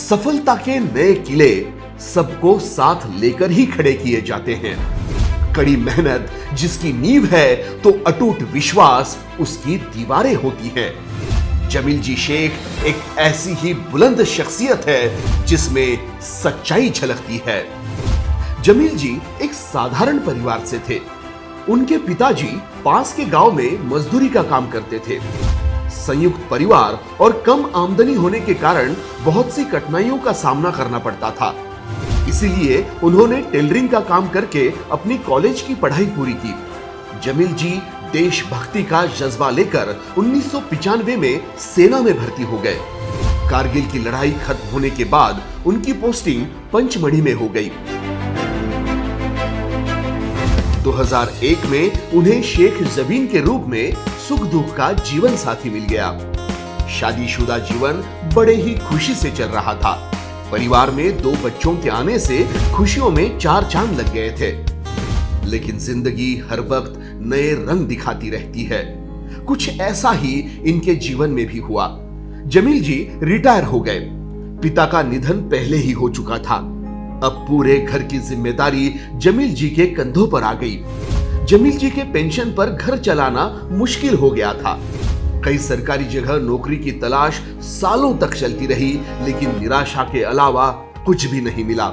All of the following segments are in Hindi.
सफलता के नए किले सबको साथ लेकर ही खड़े किए जाते हैं। कड़ी मेहनत जिसकी नींव है तो अटूट विश्वास उसकी दीवारें होती हैं। जमील जी शेख एक ऐसी ही बुलंद शख्सियत है जिसमें सच्चाई झलकती है। जमील जी एक साधारण परिवार से थे। उनके पिताजी पास के गांव में मजदूरी का काम करते थे। संयुक्त परिवार और कम आमदनी होने के कारण बहुत सी कठिनाइयों का सामना करना पड़ता था। इसीलिए उन्होंने टेलरिंग का काम करके अपनी कॉलेज की पढ़ाई पूरी की। जमील जी देशभक्ति का जज्बा लेकर 1995 में सेना में भर्ती हो गए। कारगिल की लड़ाई खत्म होने के बाद उनकी पोस्टिंग पंचमढ़ी में हो गई। 2001 में उन्हें शेख जबीन के रूप में सुख दुख का जीवन साथी मिल गया। शादीशुदा जीवन बड़े ही खुशी से चल रहा था। परिवार में 2 बच्चों के आने से खुशियों में 4 चांद लग गए थे। लेकिन जिंदगी हर वक्त नए रंग दिखाती रहती है। कुछ ऐसा ही इनके जीवन में भी हुआ। जमील जी रिटायर हो गए। पिता का निधन पहले ही हो चुका था। अब पूरे घर की जिम्मेदारी जमील जी के कंधों पर आ गई। जमील जी के पेंशन पर घर चलाना मुश्किल हो गया था। कई सरकारी जगह नौकरी की तलाश सालों तक चलती रही, लेकिन निराशा के अलावा कुछ भी नहीं मिला।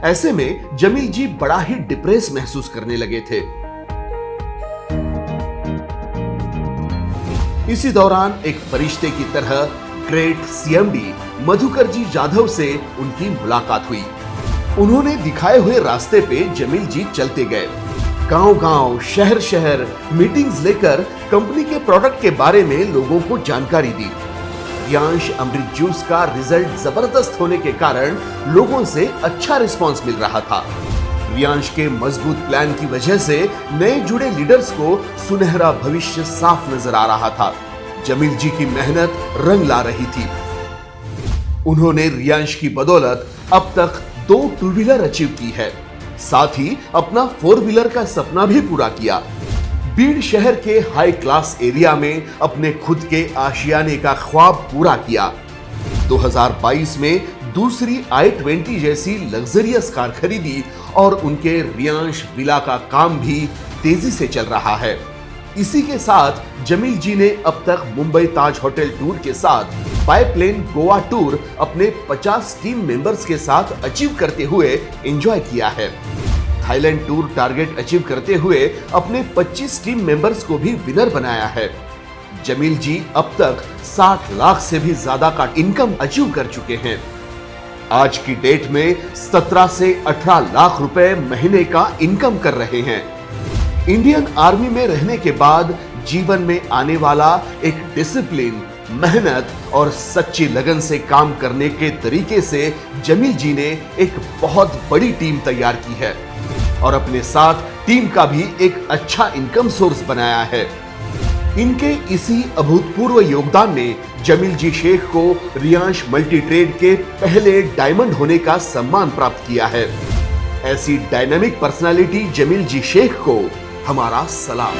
ऐसे में जमील जी बड़ा ही डिप्रेस महसूस करने लगे थे। इसी दौरान एक फरिश्ते की तरह ग्रेट सीएमडी मधुकर जी जाधव से उनकी मुलाकात हुई। उन्होंने दिखाए हुए रास्ते पे जमील जी चलते गए। गांव-गांव, शहर-शहर मीटिंग्स लेकर कंपनी के प्रोडक्ट के बारे में लोगों को जानकारी दी। रियांश अमृत जूस का रिजल्ट जबरदस्त होने के कारण लोगों से अच्छा रिस्पांस मिल रहा था। रियांश के मजबूत प्लान की वजह से नए जुड़े लीडर्स को सुनहरा भविष्य साफ नजर आ रहा था। जमील जी की मेहनत रंग ला रही थी। उन्होंने रियांश की बदौलत अब तक 2 टू व्हीलर अचीव की है। साथ ही अपना 4 व्हीलर का सपना भी पूरा किया। बीड़ शहर के हाई क्लास एरिया में अपने खुद के आशियाने का ख्वाब पूरा किया। 2022 में दूसरी i20 जैसी लग्जरियस कार खरीदी और उनके रियांश विला का काम भी तेजी से चल रहा है। इसी के साथ जमील जी ने अब तक मुंबई ताज होटल टूर के साथ बाय प्लेन गोवा टूर अपने 50 टीम मेंबर्स के साथ अचीव करते हुए एंजॉय किया है। थाईलैंड टूर टारगेट अचीव करते हुए अपने 25 टीम मेंबर्स को भी विनर बनाया है। जमील जी अब तक 60 लाख से भी ज्यादा का इनकम अचीव कर चुके हैं। आज की डेट में 17 से 18 लाख रुपए महीने का इनकम कर रहे हैं। इंडियन आर्मी में रहने के बाद जीवन में आने वाला एक डिसिप्लिन, मेहनत और सच्ची लगन से काम करने के तरीके से जमील जी ने एक बहुत बड़ी टीम तैयार की है और अपने साथ टीम का भी एक अच्छा इनकम सोर्स बनाया है। इनके इसी अभूतपूर्व योगदान ने जमील जी शेख को रियांश मल्टी ट्रेड के पहले डायमंड होने का सम्मान प्राप्त किया है। ऐसी डायनामिक पर्सनालिटी जमील जी शेख को हमारा सलाम।